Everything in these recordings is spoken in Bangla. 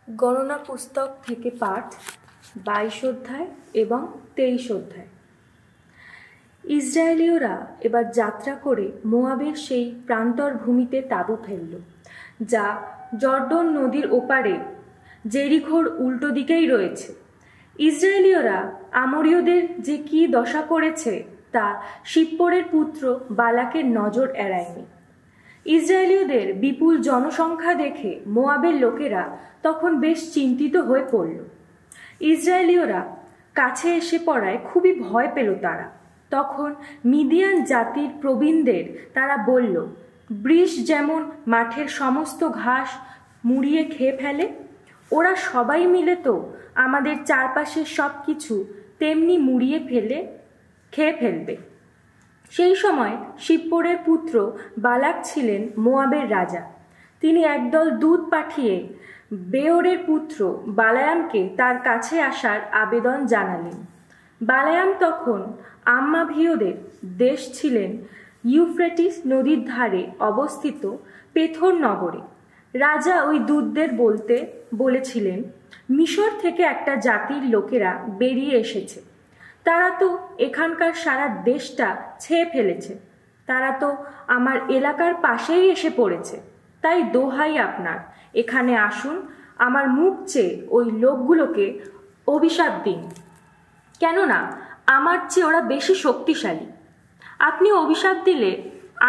गणना पुस्तक থেকে পাঠ 22 অধ্যায় এবং 23 অধ্যায়। ইসরায়েলীয়রা এবার যাত্রা করে মোয়াবের সেই প্রান্তর ভূমিতে তাঁবু ফেলল, যা জর্দন নদীর ওপারে জেরিখোর উল্টো দিকেই রয়েছে। ইসরায়েলীয়রা আমরীয়দের যে কী দশা করেছে তা শিপ্পোরের পুত্র বালাকের নজর এড়ায়নি। ইসরায়েলীয়দের বিপুল জনসংখ্যা দেখে মোয়াবের লোকেরা তখন বেশ চিন্তিত হয়ে পড়ল। ইসরায়েলীয়রা কাছে এসে পড়ায় খুবই ভয় পেল তারা। তখন মিদিয়ান জাতির প্রবীণদের তারা বলল, বৃষ যেমন মাঠের সমস্ত ঘাস মুড়িয়ে খেয়ে ফেলে, ওরা সবাই মিলে তো আমাদের চারপাশের সব কিছু তেমনি মুড়িয়ে খেয়ে ফেলবে। সেই সময় শিপ্পোরের পুত্র বালাক ছিলেন মোয়াবের রাজা। তিনি একদল দূত পাঠিয়ে বেওরের পুত্র বালায়ামকে তার কাছে আসার আবেদন জানালেন। বালায়াম তখন আম্মাভীয়দের দেশ ছিলেন ইউফ্রেটিস নদীর ধারে অবস্থিত পেথর নগরে। রাজা ওই দূতদের বলেছিলেন, মিশর থেকে একটা জাতির লোকেরা বেরিয়ে এসেছে। তারা তো এখানকার সারা দেশটা ছেয়ে ফেলেছে। তারা তো আমার এলাকার পাশেই এসে পড়েছে। তাই দোহাই আপনার, এখানে আসুন, আমার মুখ চেয়ে ওই লোকগুলোকে অভিশাপ দিন, কেননা আমার চেয়ে ওরা বেশি শক্তিশালী। আপনি অভিশাপ দিলে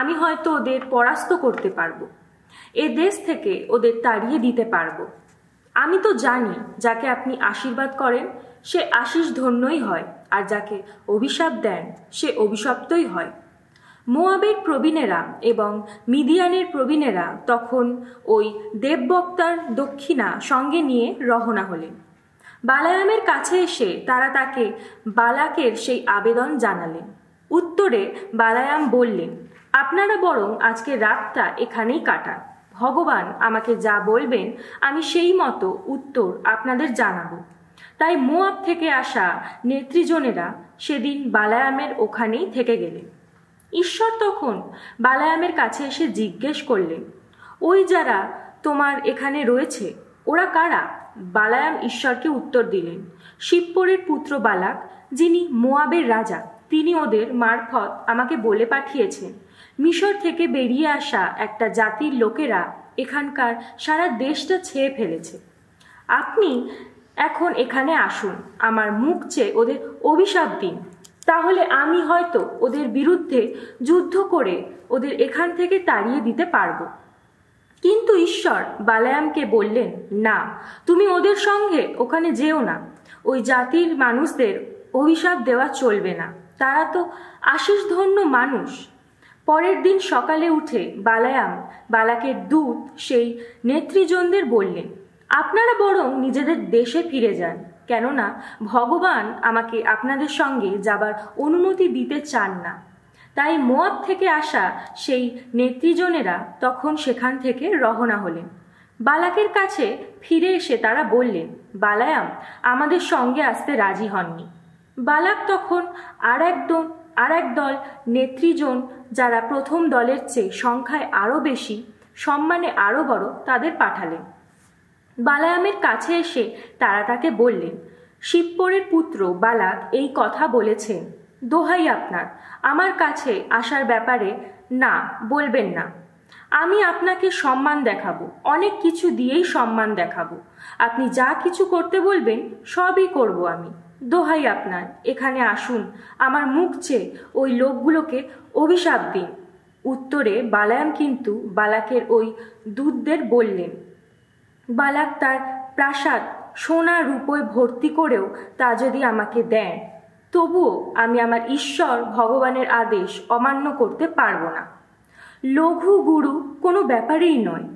আমি হয়তো ওদের পরাস্ত করতে পারবো, এ দেশ থেকে ওদের তাড়িয়ে দিতে পারবো। আমি তো জানি যাকে আপনি আশীর্বাদ করেন সে আশীষ ধন্যই হয়, আর যাকে অভিশাপ দেন সে অভিশপ্তই হয়। মোয়াবের প্রবীণেরা এবং মিদিয়ানের প্রবীণেরা তখন ওই দেববক্তার দক্ষিণা সঙ্গে নিয়ে রওনা হলেন। বালায়ামের কাছে এসে তারা তাকে বালাকের সেই আবেদন জানালেন। উত্তরে বালায়াম বললেন, আপনারা বরং আজকে রাতটা এখানেই কাটান। ভগবান আমাকে যা বলবেন আমি সেই মতো উত্তর আপনাদের জানাবো। তাই মোয়াব থেকে আসা নেতৃজনেরা সেদিন বালায়ামের ওখানেই থেকে গেলেন। ঈশ্বর তখন বালায়ামের কাছে এসে জিজ্ঞেস করলেন, ওই যারা তোমার এখানে রয়েছে ওরা কারা? বালায়াম ঈশ্বরকে উত্তর দিলেন, শিপ্পোরের পুত্র বালাক, যিনি মোয়াবের রাজা, তিনি ওদের মারফত আমাকে বলে পাঠিয়েছেন, মিশর থেকে বেরিয়ে আসা একটা জাতির লোকেরা এখানকার সারা দেশটা ছেয়ে ফেলেছে। আপনি এখন এখানে আসুন, আমার মুখ চেয়ে ওদের অভিশাপ দিন, তাহলে আমি হয়তো ওদের বিরুদ্ধে যুদ্ধ করে ওদের এখান থেকে তাড়িয়ে দিতে পারবো। কিন্তু ঈশ্বর বালায়ামকে বললেন, না, তুমি ওদের সঙ্গে ওখানে যেও না। ওই জাতির মানুষদের অভিশাপ দেওয়া চলবে না, তারা তো আশীষধন্য মানুষ। পরের দিন সকালে উঠে বালায়াম বালাকের দূত সেই নেতৃজনদের বললেন, আপনারা বরং নিজেদের দেশে ফিরে যান, কেননা ভগবান আমাকে আপনাদের সঙ্গে যাবার অনুমতি দিতে চান না। তাই মোয়াব থেকে আসা সেই নেতৃজনেরা তখন সেখান থেকে রওনা হলেন। বালাকের কাছে ফিরে এসে তারা বললেন, বালায়াম আমাদের সঙ্গে আসতে রাজি হননি। বালাক তখন আর এক দল নেতৃজন, যারা প্রথম দলের চেয়ে সংখ্যায় আরও বেশি, সম্মানে আরও বড়, তাদের পাঠালেন। বালায়ামের কাছে এসে তারা তাকে বললেন, শিপ্পোরের পুত্র বালাক এই কথা বলেছেন, দোহাই আপনার, আমার কাছে আসার ব্যাপারে না বলবেন না। আমি আপনাকে সম্মান দেখাবো, অনেক কিছু দিয়েই সম্মান দেখাবো। আপনি যা কিছু করতে বলবেন সবই করব আমি। দোহাই আপনার, এখানে আসুন, আমার মুখ চেয়ে ওই লোকগুলোকে অভিশাপ দিন। উত্তরে বালায়াম কিন্তু বালাকের ওই দূতদের বললেন, বালাক তার প্রাসাদ সোনা রূপোয় ভর্তি করেও তা যদি আমাকে দেন, তবুও আমি আমার ঈশ্বর ভগবানের আদেশ অমান্য করতে পারবো না। লঘু গুরু কোনো ব্যাপারেই নয়।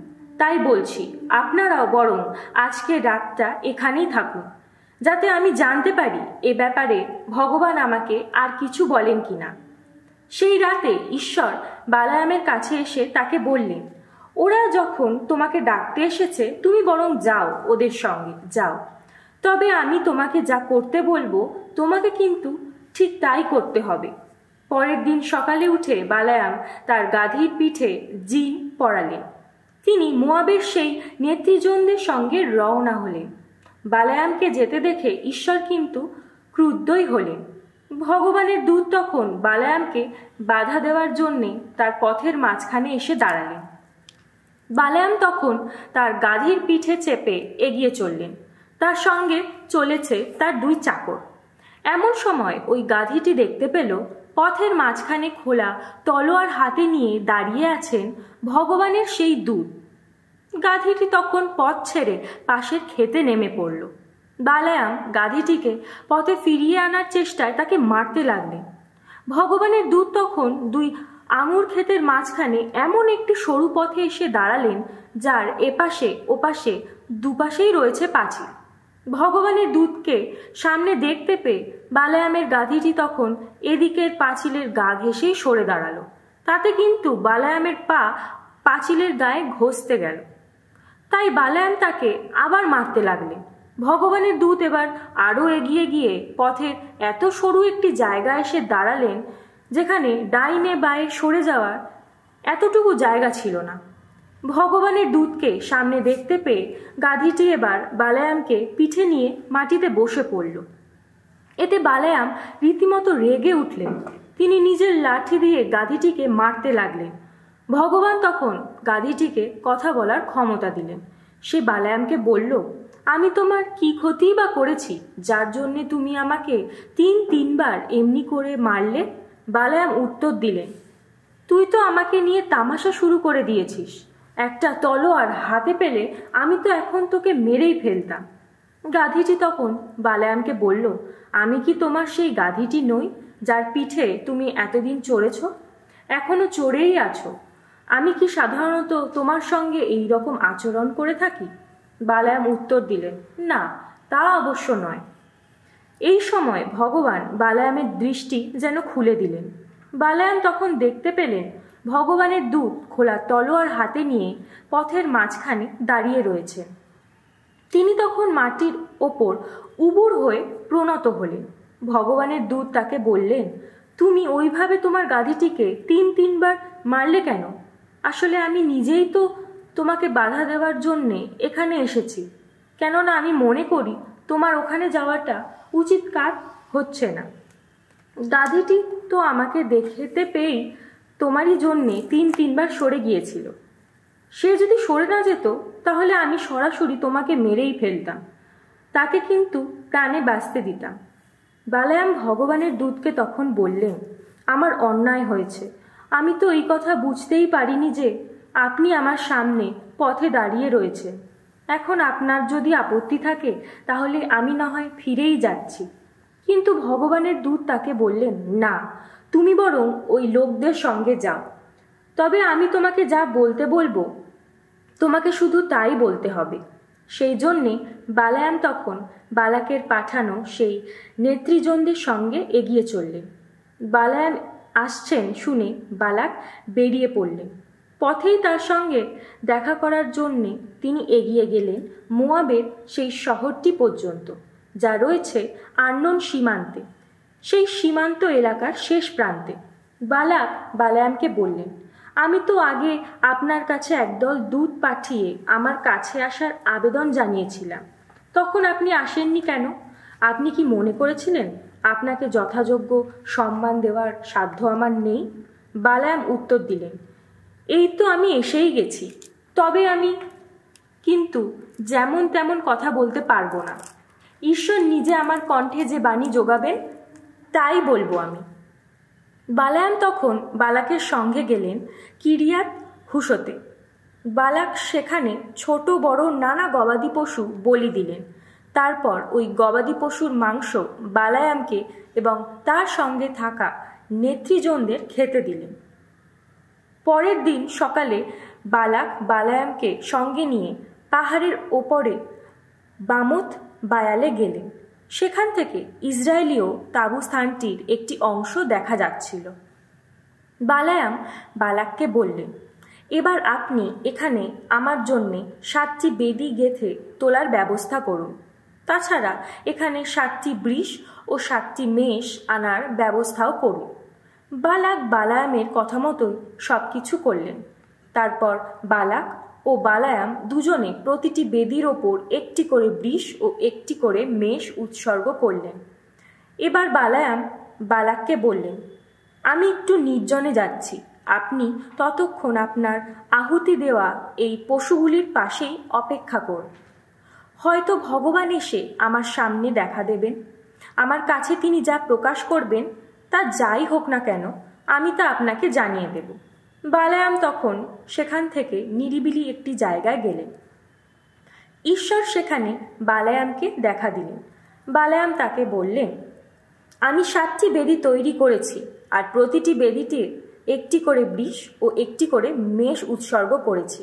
তাই বলছি, আপনারাও বরং আজকে রাতটা এখানেই থাকুন, যাতে আমি জানতে পারি এ ব্যাপারে ভগবান আমাকে আর কিছু বলেন কিনা। সেই রাতে ঈশ্বর বালায়ামের কাছে এসে তাকে বললেন, ওরা যখন তোমাকে ডাকতে এসেছে তুমি বরং যাও, ওদের সঙ্গে যাও। তবে আমি তোমাকে যা করতে বলবো তোমাকে কিন্তু ঠিক তাই করতে হবে। পরের দিন সকালে উঠে বালায়াম তার গাধীর পিঠে জিন পরালেন। তিনি মোয়াবের সেই নেতৃজনদের সঙ্গে রওনা হলেন। বালায়ামকে যেতে দেখে ঈশ্বর কিন্তু ক্রুদ্ধই হলেন। ভগবানের দূত তখন বালায়ামকে বাধা দেওয়ার জন্যে তার পথের মাঝখানে এসে দাঁড়ালেন। বালায়াম তখন তার গাধীর পিঠে চেপে এগিয়ে চললেন। তার সঙ্গে চলেছে তার 2 চাকর। এমন সময় ওই গাধীটি দেখতে পেল পথের মাঝখানে খোলা তলোয়ার হাতে নিয়ে দাঁড়িয়ে আছেন ভগবানের সেই দূত। গাধীটি তখন পথ ছেড়ে পাশের ক্ষেতে নেমে পড়ল। বালায়াম গাধীটিকে পথে ফিরিয়ে আনার চেষ্টায় তাকে মারতে লাগলেন। ভগবানের দূত তখন 2 আঙুর ক্ষেতের মাঝখানে এমন একটি সরু পথে এসে দাঁড়ালেন যার এপাশে ওপাশে দুপাশেই রয়েছে পাঁচিল। ভগবানের দূতকে সামনে দেখতে পেয়ে বালায়ামের গাধীটি তখন এদিকের পাঁচিলের গা ঘেঁষেই সরে দাঁড়ালো। তাতে কিন্তু বালায়ামের পা পাঁচিলের গায়ে ঘষতে গেল। তাই বালায়াম তাকে আবার মারতে লাগলেন। ভগবানের দূত এবার আরও এগিয়ে গিয়ে পথের এত সরু একটি জায়গায় এসে দাঁড়ালেন যেখানে ডাইনে বাঁয়ে সরে যাওয়ার এতটুকু জায়গা ছিল না। ভগবানের দূতকে সামনে দেখতে পেয়ে গাধীটি এবার বালায়ামকে পিঠে নিয়ে মাটিতে বসে পড়ল। এতে বালায়াম রীতিমতো রেগে উঠলেন। তিনি নিজের লাঠি দিয়ে গাধীটিকে মারতে লাগলেন। ভগবান তখন গাধীটিকে কথা বলার ক্ষমতা দিলেন। সে বালায়ামকে বলল, আমি তোমার কি ক্ষতিই বা করেছি যার জন্যে তুমি আমাকে 3 বার এমনি করে মারলে? বালায়াম উত্তর দিলেন, তুই তো আমাকে নিয়ে তামাশা শুরু করে দিয়েছিস। একটা তলোয়ার হাতে পেলে আমি তো এখন তোকে মেরেই ফেলতাম। গাধীটি তখন বালায়ামকে বলল, আমি কি তোমার সেই গাধীটি নই যার পিঠে তুমি এতদিন চড়েছ? এখনো চড়েই আছো। আমি কি সাধারণত তোমার সঙ্গে এই রকম আচরণ করে থাকি? বালায়াম উত্তর দিলেন, না, তা অবশ্য নয়। এই সময় ভগবান বালায়ামের দৃষ্টি যেন খুলে দিলেন। বালায়াম তখন দেখতে পেলেন ভগবানের দূত খোলা তলোয়ার হাতে নিয়ে পথের মাঝখানে দাঁড়িয়ে রয়েছেন। তিনি তখন মাটির ওপর উবুড় হয়ে প্রণত হলেন। ভগবানের দূত তাকে বললেন, তুমি ওইভাবে তোমার গাধীটিকে 3 বার মারলে কেন? আসলে আমি নিজেই তো তোমাকে বাধা দেওয়ার জন্যে এখানে এসেছি, কেননা আমি মনে করি তোমার ওখানে যাওয়াটা উচিত কাজ হচ্ছে না। গাধীটি তো আমাকে দেখতে পেয়েই তোমারই জন্যে 3 বার সরে গিয়েছিল। সে যদি সরে না যেত তাহলে আমি সরাসরি তোমাকে মেরেই ফেলতাম, তাকে কিন্তু প্রাণে বাঁচতে দিতাম। বালায়াম ভগবানের দূতকে তখন বললেন, আমার অন্যায় হয়েছে। আমি তো এই কথা বুঝতেই পারিনি যে আপনি আমার সামনে পথে দাঁড়িয়ে রয়েছেন। এখন আপনার যদি আপত্তি থাকে তাহলে আমি না হয় ফিরেই যাচ্ছি। কিন্তু ভগবানের দূত তাকে বললেন, না, তুমি বরং ওই লোকদের সঙ্গে যাও। তবে আমি তোমাকে যা বলতে বলবো তোমাকে শুধু তাই বলতে হবে। সেই জন্যে বালায়াম তখন বালাকের পাঠানো সেই নেতৃজনদের সঙ্গে এগিয়ে চললেন। বালায়াম আসছেন শুনে বালাক বেরিয়ে পড়লেন। পথেই তার সঙ্গে দেখা করার জন্যে তিনি এগিয়ে গেলেন মোয়াবের সেই শহরটি পর্যন্ত, যা রয়েছে আর্নোন সীমান্তে, সেই সীমান্ত এলাকার শেষ প্রান্তে। বালাক বালায়ামকে বললেন, আমি তো আগে আপনার কাছে একদল দূত পাঠিয়ে আমার কাছে আসার আবেদন জানিয়েছিলাম। তখন আপনি আসেননি কেন? আপনি কি মনে করেছিলেন আপনাকে যথাযোগ্য সম্মান দেওয়ার সাধ্য আমার নেই? বালায়াম উত্তর দিলেন, এই তো আমি এসেই গেছি, তবে আমি কিন্তু যেমন তেমন কথা বলতে পারবো না। ঈশ্বর নিজে আমার কণ্ঠে যে বাণী যোগাবেন তাই বলবো আমি। বালায়াম তখন বালাকের সঙ্গে গেলেন কিরিয়াত হুসোতে। বালাক সেখানে ছোট বড় নানা গবাদি পশু বলি দিলেন। তারপর ওই গবাদি পশুর মাংস বালায়ামকে এবং তার সঙ্গে থাকা নেতৃজনদের খেতে দিলেন। পরের দিন সকালে বালাক বালায়ামকে সঙ্গে নিয়ে পাহাড়ের ওপরে বামোত বায়ালে গেলেন। সেখান থেকে ইসরায়েলীয় তাঁবুস্থানটির একটি অংশ দেখা যাচ্ছিল। বালায়াম বালাককে বললেন, এবার আপনি এখানে আমার জন্যে 7টি বেদি গেঁথে তোলার ব্যবস্থা করুন। তাছাড়া এখানে 7টি বৃষ ও 7টি মেষ আনার ব্যবস্থাও করুন। বালাক বালায়ামের কথা মতোই সব কিছু করলেন। তারপর বালাক ও বালায়াম দুজনে প্রতিটি বেদির ওপর একটি করে বৃষ ও একটি করে মেষ উৎসর্গ করলেন। এবার বালায়াম বালাককে বললেন, আমি একটু নির্জনে যাচ্ছি, আপনি ততক্ষণ আপনার আহুতি দেওয়া এই পশুগুলির পাশেই অপেক্ষা করুন। হয়তো ভগবান এসে আমার সামনে দেখা দেবেন। আমার কাছে তিনি যা প্রকাশ করবেন তা যাই হোক না কেন আমি তা আপনাকে জানিয়ে দেব। বালায়াম তখন সেখান থেকে নিরিবিলি একটি জায়গায় গেলেন। ঈশ্বর সেখানে বালায়ামকে দেখা দিলেন। বালায়াম তাকে বললেন, আমি 7টি বেদি তৈরি করেছি, আর প্রতিটি বেদিটির একটি করে বৃষ ও একটি করে মেষ উৎসর্গ করেছি।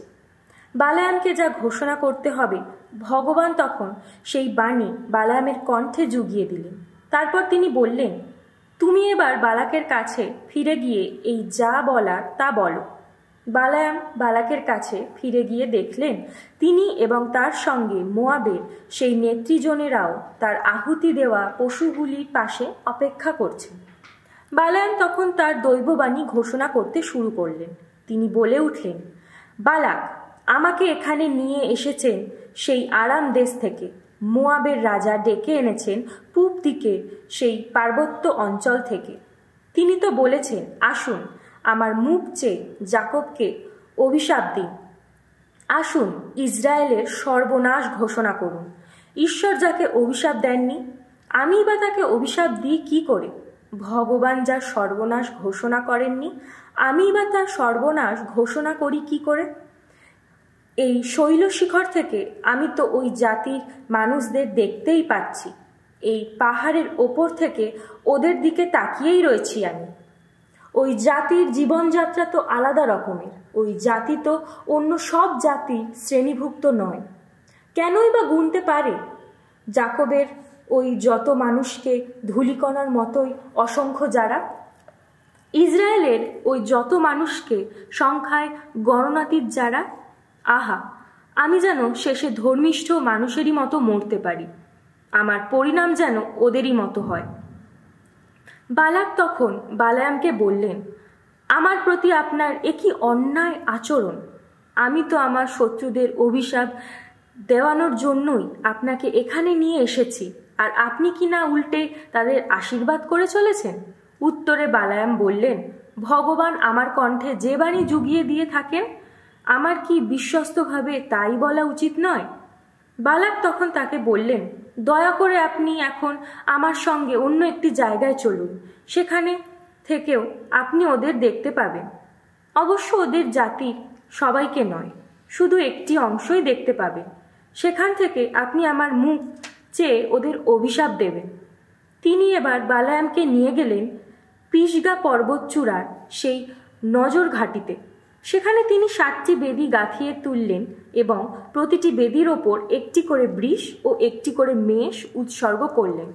বালায়ামকে যা ঘোষণা করতে হবে ভগবান তখন সেই বাণী বালায়ামের কণ্ঠে জুগিয়ে দিলেন। তারপর তিনি বললেন, তুমি এবার বালাকের কাছে ফিরে গিয়ে এই যা বলার তা বলো। বালায়াম বালাকের কাছে ফিরে গিয়ে দেখলেন তিনি এবং তার সঙ্গে মোয়াবের সেই নেতৃজনেরাও তার আহুতি দেওয়া পশুগুলির পাশে অপেক্ষা করছেন। বালায়াম তখন তার দৈববাণী ঘোষণা করতে শুরু করলেন। তিনি বলে উঠলেন, বালাক, আমাকে এখানে নিয়ে এসেছেন সেই আরাম দেশ থেকে। মোয়াবের রাজা ডেকে এনেছেন পূব দিকে সেই পার্বত্য অঞ্চল থেকে। তিনি তো বলেছেন, আসুন আমার মুখ চেয়ে যাকবকে অভিশাপ দিন, আসুন ইসরায়েলের সর্বনাশ ঘোষণা করুন। ঈশ্বর যাকে অভিশাপ দেননি, আমি বা তাকে অভিশাপ দিই কি করে? ভগবান যার সর্বনাশ ঘোষণা করেননি, আমি বা তার সর্বনাশ ঘোষণা করি কি করে? এই শৈলশিখর থেকে আমি তো ওই জাতির মানুষদের দেখতেই পাচ্ছি। এই পাহাড়ের ওপর থেকে ওদের দিকে তাকিয়েই রয়েছি আমি। ওই জাতির জীবনযাত্রা তো আলাদা রকমের। ওই জাতি তো অন্য সব জাতির শ্রেণীভুক্ত নয়। কেনই বা গুনতে পারে? যাকবের ওই যত মানুষকে ধূলিকণার মতোই অসংখ্য যারা, ইসরায়েলের ওই যত মানুষকে সংখ্যায় গণনাতীত যারা, আহা, আমি যেন শেষে ধর্মিষ্ঠ মানুষেরই মতো মরতে পারি। আমার পরিণাম যেন ওদেরই মতো হয়। বালাক তখন বালায়ামকে বললেন, আমার প্রতি আপনার একই অন্যায় আচরণ। আমি তো আমার শত্রুদের অভিশাপ দেওয়ানোর জন্যই আপনাকে এখানে নিয়ে এসেছি, আর আপনি কি না উল্টে তাদের আশীর্বাদ করে চলেছেন? উত্তরে বালায়াম বললেন, ভগবান আমার কণ্ঠে যে বাণী জুগিয়ে দিয়ে থাকেন, আমার কি বিশ্বস্তভাবে তাই বলা উচিত নয়? বালাক তখন তাকে বললেন, দয়া করে আপনি এখন আমার সঙ্গে অন্য একটি জায়গায় চলুন, সেখানে থেকেও আপনি ওদের দেখতে পাবেন। অবশ্য ওদের জাতির সবাইকে নয়, শুধু একটি অংশই দেখতে পাবেন। সেখান থেকে আপনি আমার মুখ চেয়ে ওদের অভিশাপ দেবেন। তিনি এবার বালায়ামকে নিয়ে গেলেন পিসগা পর্বতচূড়ার সেই নজর ঘাটিতে। সেখানে তিনি 7টি বেদি গাঁথিয়ে তুললেন এবং প্রতিটি বেদির ওপর একটি করে বৃষ ও একটি করে মেষ উৎসর্গ করলেন।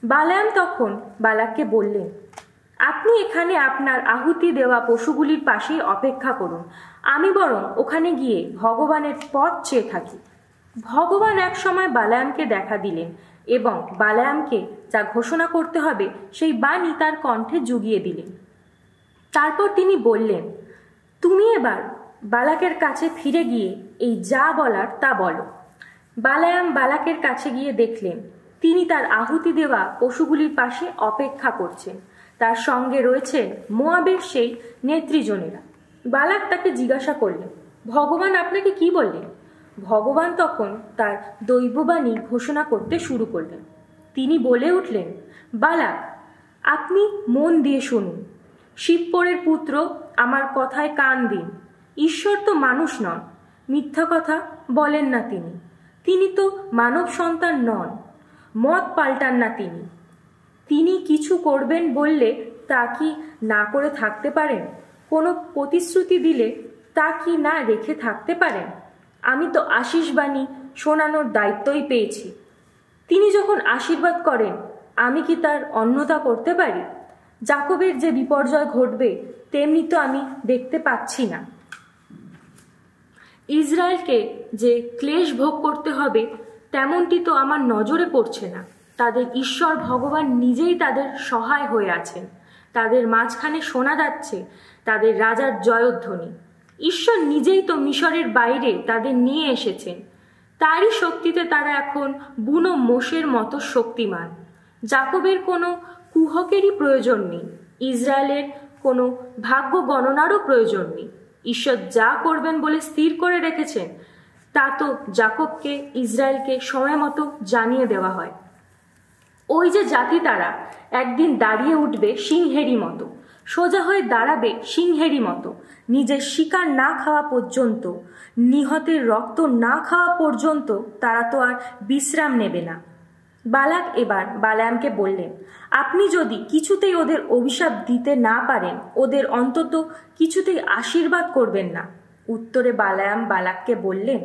বালায়াম তখন বালাককে বললেন, আপনি এখানে আপনার আহুতি দেওয়া পশুগুলির পাশেই অপেক্ষা করুন, আমি বরং ওখানে গিয়ে ভগবানের পথ চেয়ে থাকি। ভগবান এক সময় বালায়ামকে দেখা দিলেন এবং বালায়ামকে যা ঘোষণা করতে হবে সেই বাণী তার কণ্ঠে জুগিয়ে দিলেন। তারপর তিনি বললেন, তুমি এবার বালাকের কাছে ফিরে গিয়ে এই যা বলার তা বলো। বালায়াম বালাকের কাছে গিয়ে দেখলেন তিনি তার আহুতি দেওয়া পশুগুলির পাশে অপেক্ষা করছেন। তার সঙ্গে রয়েছেন মোয়াবের সেই নেতৃজনেরা। বালাক তাকে জিজ্ঞাসা করলেন, ভগবান আপনাকে কি বললেন? ভগবান তখন তার দৈববাণী ঘোষণা করতে শুরু করলেন। তিনি বলে উঠলেন, বালাক, আপনি মন দিয়ে শুনুন। শিবপরের পুত্র, আমার কথায় কান দিন। ঈশ্বর তো মানুষ নন, মিথ্যা কথা বলেন না তিনি। তিনি তো মানব সন্তান নন, মত পাল্টান না তিনি। তিনি কিছু করবেন বললে তা কি না করে থাকতে পারেন? কোনো প্রতিশ্রুতি দিলে তা কি না রেখে থাকতে পারেন? আমি তো আশীষবাণী শোনানোর দায়িত্বই পেয়েছি। তিনি যখন আশীর্বাদ করেন আমি কি তার অন্যথা করতে পারি? যাকবের যে বিপর্যয় ঘটবে তেমনি তো আমি দেখতে পাচ্ছি না। ইসরায়েলকে যে ক্লেশ ভোগ করতে হবে তেমনটি তো আমার নজরে পড়ছে না। তাদের ঈশ্বর ভগবান নিজেই তাদের সহায় হয়ে আছেন। তাদের মাঝখানে শোনা যাচ্ছে তাদের রাজার জয়ধ্বনি। ঈশ্বর নিজেই তো মিশরের বাইরে তাদের নিয়ে এসেছেন। তারই শক্তিতে তারা এখন বুনো মোষের মতো শক্তিমান। যাকবের কোনো কুহকেরই প্রয়োজন নেই, ইসরায়েলের কোনো ভাগ্য গণনারও প্রয়োজন নেই। ঈশ্বর যা করবেন বলে স্থির করে রেখেছেন তা তো যাকবকে, ইসরায়েলকে সময় মতো জানিয়ে দেওয়া হয়। ওই যে জাতি, তারা একদিন দাঁড়িয়ে উঠবে সিংহেরই মতো, সোজা হয়ে দাঁড়াবে সিংহেরই মতো। নিজের শিকার না খাওয়া পর্যন্ত, নিহতের রক্ত না খাওয়া পর্যন্ত তারা তো আর বিশ্রাম নেবে না। বালাক এবার বালায়ামকে বললেন, আপনি যদি কিছুতেই ওদের অভিশাপ দিতে না পারেন, ওদের অন্তত কিছুতেই আশীর্বাদ করবেন না। উত্তরে বালায়াম বালাককে বললেন,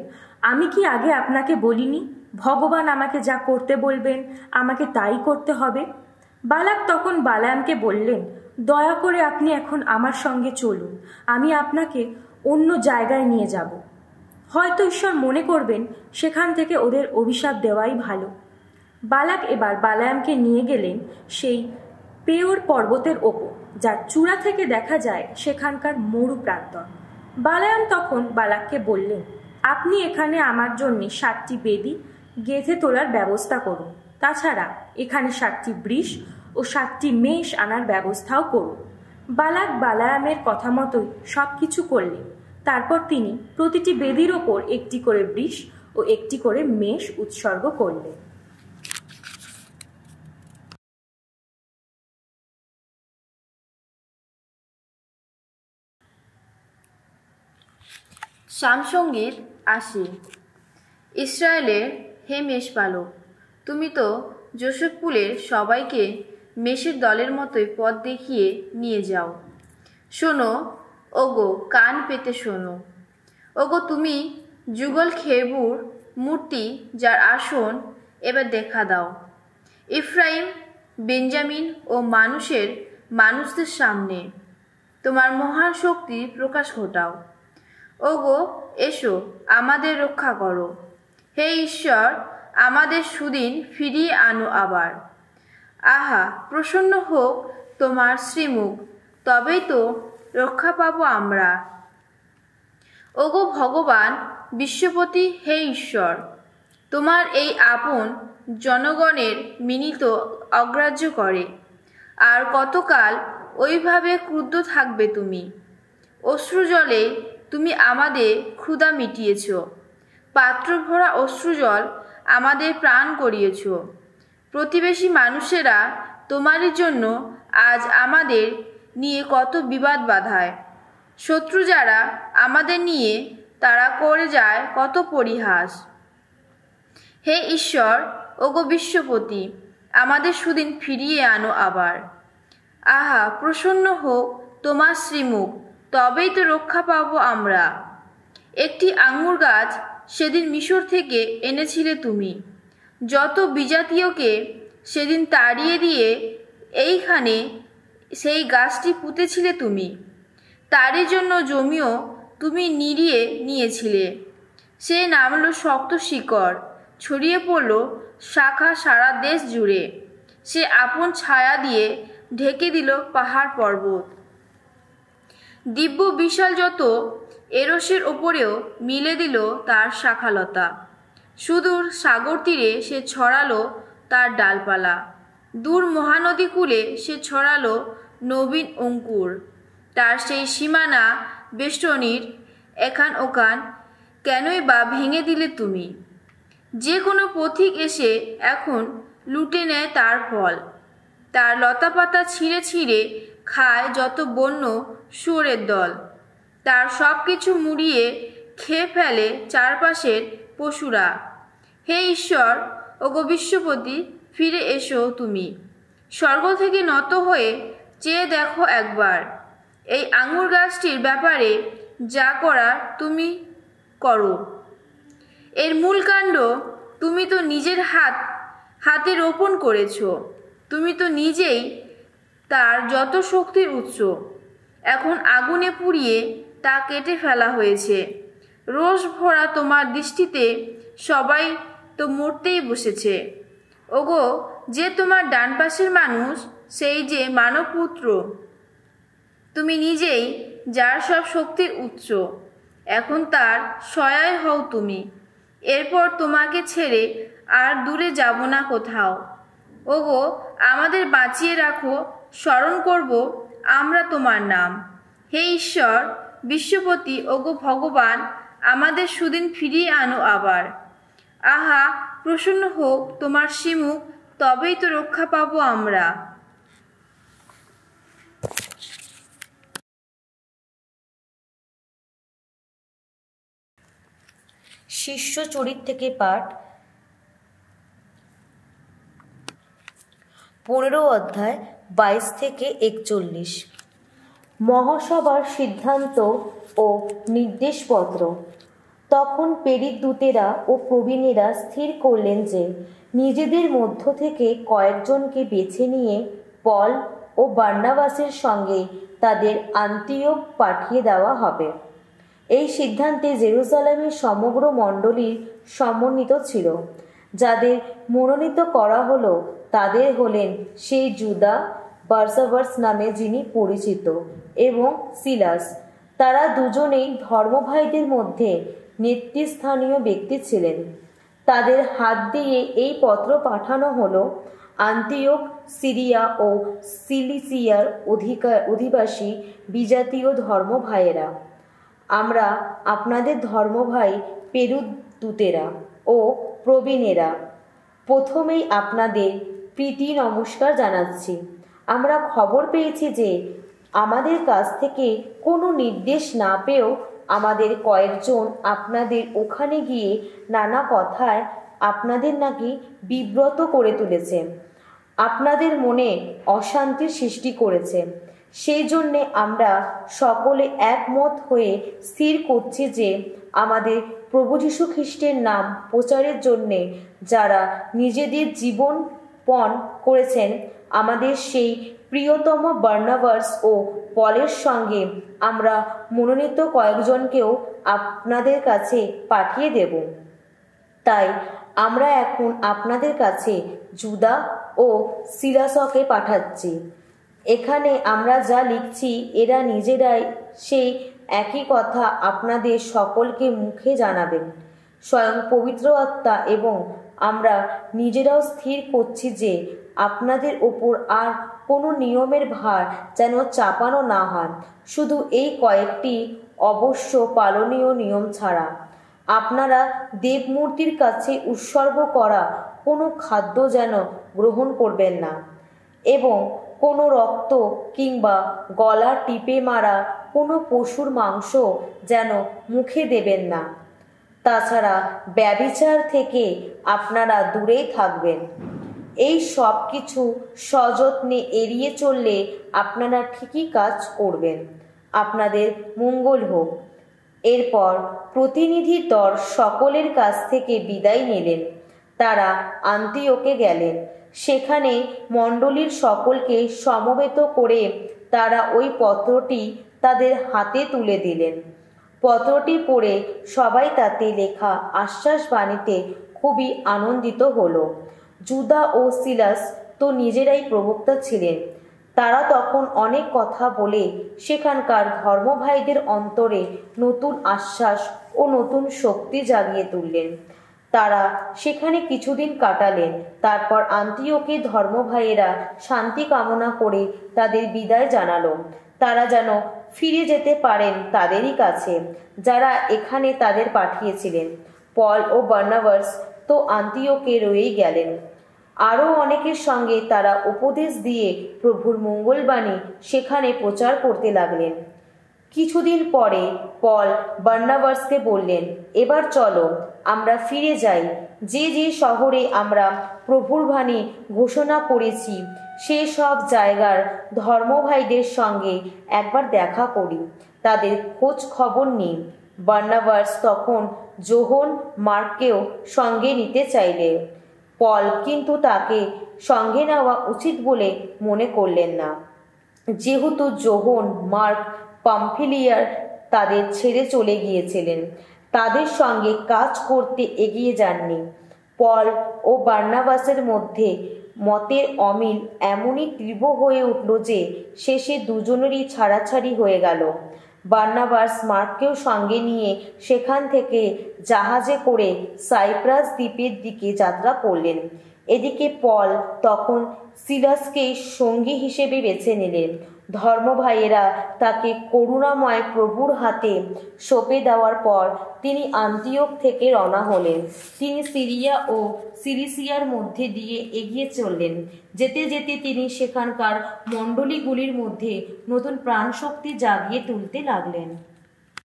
আমি কি আগে আপনাকে বলিনি ভগবান আমাকে যা করতে বলবেন আমাকে তাই করতে হবে? বালাক তখন বালায়ামকে বললেন, দয়া করে আপনি এখন আমার সঙ্গে চলুন, আমি আপনাকে অন্য জায়গায় নিয়ে যাব। হয়তো ঈশ্বর মনে করবেন সেখান থেকে ওদের অভিশাপ দেওয়াই ভালো। বালাক এবার বালায়ামকে নিয়ে গেলেন সেই পেওর পর্বতের ওপর, যার চূড়া থেকে দেখা যায় সেখানকার মরু প্রান্তর। বালায়াম তখন বালাককে বললেন, আপনি এখানে আমার জন্য 7টি বেদি গেঁথে তোলার ব্যবস্থা করুন। তাছাড়া এখানে 7টি বৃষ ও 7টি মেষ আনার ব্যবস্থাও করুন। বালাক বালায়ামের কথা মতোই সব কিছু করলেন। তারপর তিনি প্রতিটি বেদির ওপর একটি করে বৃষ ও একটি করে মেষ উৎসর্গ করলেন। শামসঙ্গীর 80। ইসরায়েলের হে মেষপালক, তুমি তো যোসেফকুলের সবাইকে মেষের দলের মতোই পথ দেখিয়ে নিয়ে যাও। শোনো ওগো, কান পেতে শোনো। ওগো তুমি যুগল খেবুর মূর্তি, যার আসন এবার দেখা দাও। ইফরাইম, বেঞ্জামিন ও মানুষদের সামনে তোমার মহান শক্তির প্রকাশ ঘটাও। ওগো এসো, আমাদের রক্ষা করো। হে ঈশ্বর, আমাদের সুদিন ফিরিয়ে আনো আবার। আহা, প্রসন্ন হোক তোমার শ্রীমুখ, তবেই তো রক্ষা পাবো আমরা। ওগো ভগবান বিশ্বপতি, হে ঈশ্বর, তোমার এই আপন জনগণের মিনিত অগ্রাহ্য করে আর কতকাল ওইভাবে ক্রুদ্ধ থাকবে তুমি? অশ্রুজলে তুমি আমাদের ক্ষুধা মিটিয়েছ, পাত্র ভরা অশ্রুজল আমাদের প্রাণ করিয়েছ। প্রতিবেশী মানুষেরা তোমারই জন্য আজ আমাদের নিয়ে কত বিবাদ বাধায়। শত্রু যারা আমাদের নিয়ে, তারা করে যায় কত পরিহাস। হে ঈশ্বর, ওগো বিশ্বপতি, আমাদের সুদিন ফিরিয়ে আনো আবার। আহা, প্রসন্ন হোক তোমার শ্রীমুখ, তবেই তো রক্ষা পাবো আমরা। একটি আঙুর গাছ সেদিন মিশর থেকে এনেছিলে তুমি, যত বিজাতীয়কে সেদিন তাড়িয়ে দিয়ে এইখানে সেই গাছটি পুঁতেছিলে তুমি। তারই জন্য জমিও তুমি নিড়িয়ে নিয়েছিলে। সে নামলো শক্ত শিকড়, ছড়িয়ে পড়ল শাখা সারা দেশ জুড়ে। সে আপন ছায়া দিয়ে ঢেকে দিল পাহাড় পর্বত। দিব্য বিশাল যত এরসের ওপরেও মিলে দিল তার শাখালতা। সুদূর সাগর তীরে সে ছড়ালো তার ডালপালা। দূর মহানদী কূলে সে ছড়ালো নবীন অঙ্কুর। তার সেই সীমানা বেষ্টনীর এখান ওখান কেনই বা ভেঙে দিলে তুমি? যে কোনো পথিক এসে এখন লুটে নেয় তার ফল। তার লতাপাতা ছিঁড়ে ছিঁড়ে খায় যত বন্য শুয়োরের দল। তার সব কিছু মুড়িয়ে খেয়ে ফেলে চারপাশের পশুরা। হে ঈশ্বর, ওগো বিশ্বপতি, ফিরে এসো তুমি। স্বর্গ থেকে নত হয়ে চেয়ে দেখো একবার। এই আঙুর গাছটির ব্যাপারে যা করার তুমি করো। এর মূল কাণ্ড তুমি তো নিজের হাতে রোপণ করেছ। তুমি তো নিজেই তার যত শক্তির উৎস। এখন আগুনে পুড়িয়ে তা কেটে ফেলা হয়েছে। রোষ ভরা তোমার দৃষ্টিতে সবাই তো মরতেই বসেছে। ওগো, যে তোমার ডান পাশের মানুষ, সেই যে মানবপুত্র, তুমি নিজেই যার সব শক্তির উৎস, এখন তার সহায় হও তুমি। এরপর তোমাকে ছেড়ে আর দূরে যাব না কোথাও। ওগো, আমাদের বাঁচিয়ে রাখো, স্মরণ করব আমরা তোমার নাম। হে ঈশ্বর, বিশ্বপতি, ওগো ভগবান, আমাদের সুদিন ফিরিয়ে আনো আবার। আহা, প্রসন্ন হোক তোমার শ্রীমুখ, তবেই তো রক্ষা পাবো আমরা। শিষ্য চরিত থেকে পাঠ, 15 অধ্যায় 22 থেকে 41। মহাসভার সিদ্ধান্ত ও নির্দেশপত্র। তখন প্রেরিত দূতেরা ও প্রবীণেরা স্থির করলেন যে নিজেদের মধ্য থেকে কয়েকজনকে বেছে নিয়ে পল ও বার্নাবাসের সঙ্গে তাদের আন্তিয়োখ পাঠিয়ে দেওয়া হবে। এই সিদ্ধান্তে জেরুজালেমের সমগ্র মণ্ডলী সমন্বিত ছিল। যাদের মনোনীত করা হলো তাদের হলেন সেই জুদা বারসাবাস নামে যিনি পরিচিত এবং সিলাস। তারা দুজনেই ধর্মভাইদের মধ্যে নেতৃস্থানীয় ব্যক্তি ছিলেন। তাদের হাত দিয়ে এই পত্র পাঠানো হলো, আন্তিয়োখ, সিরিয়া ও সিলিসিয়ার অধিবাসী বিজাতীয় ধর্মভাইয়েরা, আমরা আপনাদের ধর্মভাই পেরুত দূতেরা ও প্রবীণেরা প্রথমেই আপনাদের প্রীতি নমস্কার জানাচ্ছি। আমরা খবর পেয়েছি যে আমাদের কাছ থেকে কোনো নির্দেশ না পেয়েও আমাদের কয়েকজন আপনাদের ওখানে গিয়ে নানা কথায় আপনাদের নাকি বিব্রত করে তুলেছে, আপনাদের মনে অশান্তির সৃষ্টি করেছে। সেই জন্যে আমরা সকলে একমত হয়ে স্থির করছি যে আমাদের প্রভু যীশু খ্রিস্টের নাম প্রচারের জন্যে যারা নিজেদের জীবন পণ করেছেন, আমাদের সেই প্রিয়তম বার্নাবাস ও পলের সঙ্গে আমরা মনোনীত কয়েকজনকেও আপনাদের কাছে পাঠিয়ে দেব। তাই আমরা এখন আপনাদের কাছে জুদা ও সিলাসকে পাঠাচ্ছি। এখানে আমরা যা লিখছি এরা নিজেরাই সেই একই কথা আপনাদের সকলকে মুখে জানাবেন। স্বয়ং পবিত্র আত্মা এবং আমরা নিজেরাও স্থির করছি যে আপনাদের ওপর আর কোনো নিয়মের ভার যেন চাপানো না হয়, শুধু এই কয়েকটি অবশ্য পালনীয় নিয়ম ছাড়া। আপনারা দেবমূর্তির কাছে উৎসর্গ করা কোনো খাদ্য যেন গ্রহণ করবেন না এবং কোনো রক্ত কিংবা গলা টিপে মারা কোনো পশুর মাংস যেন মুখে দেবেন না। তাছাড়া ব্যভিচার থেকে আপনারা দূরেই থাকবেন। এই সব কিছু সযত্নে এড়িয়ে চললে আপনারা ঠিকই কাজ করবেন। আপনাদের মঙ্গল হোক। এরপর প্রতিনিধির দল সকলের কাছ থেকে বিদায় নিলেন। তারা আন্তিয়োকে গেলেন। সেখানে মণ্ডলীর সকলকে সমবেত করে তারা ওই পত্রটি তাদের হাতে তুলে দিলেন। পত্রটি পড়ে সবাই তাতে লেখা আশ্বাস বাণীতে খুবই আনন্দিত হলো। জুদা ও সিলাস তো নিজেরাই প্রবক্তা ছিলেন। তারা তখন অনেক কথা বলে সেখানকার ধর্মভাইদের অন্তরে নতুন আশ্বাস ও নতুন শক্তি জাগিয়ে তুললেন। তারা সেখানে কিছুদিন কাটালেন। তারপর আন্তিয়োকে ধর্মভাইয়েরা শান্তি কামনা করে তাদের বিদায় জানালো। তারা যেন ফিরে যেতে পারেন তাদেরই কাছে যারা এখানে তাদের পাঠিয়েছিলেন। পল ও বার্নাবাস তো আন্তিয়োকে রয়েই গেলেন। আরও অনেকের সঙ্গে তারা উপদেশ দিয়ে প্রভুর মঙ্গলবাণী সেখানে প্রচার করতে লাগলেন। কিছুদিন পরে পল বার্নাবাসকে বললেন, এবার চলো আমরা ফিরে যাই। যে যে শহরে আমরা প্রভুর বাণী ঘোষণা করেছি সে সব জায়গার ধর্মভাইদের সঙ্গে একবার দেখা করি, তাদের খোঁজ খবর নিই। বার্নাবাস তখন যোহন মার্ককেও সঙ্গে নিতে চাইলে পল কিন্তু তাকে সঙ্গে নেওয়া উচিত বলে মনে করলেন না, যেহেতু যোহন মার্ক পামফিলিয়ার তাদের ছেড়ে চলে গিয়েছিলেন। তাদের সঙ্গে কাজ করতে এগিয়ে যাননি। পল ও বার্নাবাসের মধ্যে মতের অমিল এমনই তীব্র হয়ে উঠল যে শেষে দুজনেরই ছাড়াছাড়ি হয়ে গেল। বার্নাবাস মার্ককেও সঙ্গে নিয়ে সেখান থেকে জাহাজে করে সাইপ্রাস দ্বীপের দিকে যাত্রা করলেন। এদিকে পল তখন সিলাসকেই সঙ্গী হিসেবে বেছে নিলেন। ধর্মভাইয়েরা তাকে করুণাময় প্রভুর হাতে সঁপে দেওয়ার পর তিনি আন্তিওখ থেকে রওনা হলেন। তিনি সিরিয়া ও সিলিসিয়ার মধ্যে দিয়ে এগিয়ে চললেন। যেতে যেতে তিনি সেখানকার মণ্ডলীগুলির মধ্যে নতুন প্রাণশক্তি জাগিয়ে তুলতে লাগলেন।